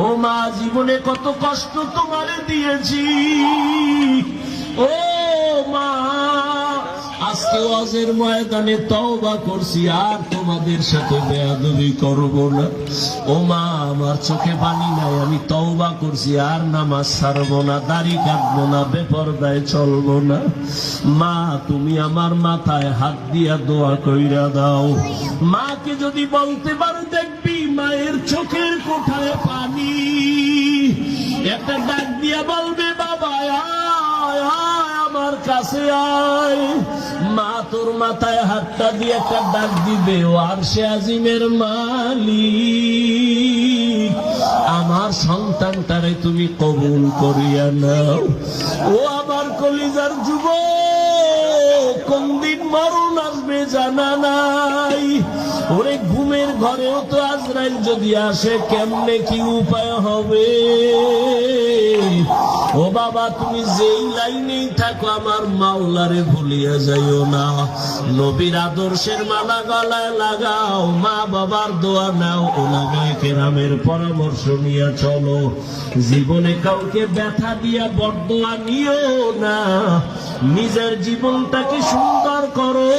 ও মা, জীবনে কত কষ্ট তোমারে দিয়েছি। ও মা, আজকে ওয়াজের ময়দানে তওবা করছি, আর তোমাদের সাথে বেয়াদবি করব না। ও মা, আমার চোখে পানি নাই, আমি তওবা করছি, আর নামাজ ছাড়বো না, দাড়ি কাটবো না, বেপরদায় চলবো না। মা, তুমি আমার মাথায় হাত দিয়া দোয়া কইরা দাও। মাকে যদি বলতে পারো, দেখবি মায়ের চোখের কোঠায় পানি। একটা ডাক দিয়া বলবে, বাবা আয় আয় আমার কাছে আয়। মা তোর মাথায় হাতটা দিয়ে একটা ডাক দিবে, ও আরশে আজিমের মালিক, আমার সন্তানটারে তুমি কবুল করিয়া নাও। ও আমার কলিজার যুবক, কোন দিন মরণ আসবে জানা নাই। ওরে ঘুমের ঘরেও তো আজরাইল যদি আসে, কেমনে কি উপায় হবে? ও বাবা, তুমি যেই লাইনেই থাকো, আমার মাওলারে ভুলিয়া যাইও না। নবীর আদর্শের মালা গলায় লাগাও, মা বাবার দোয়া নাও, ওলামায়ে কেরামের পরামর্শ নিয়ে চলো। জীবনে কাউকে ব্যথা দিয়া বরদোয়া নিও না, নিজের জীবনটাকে সুন্দর করো।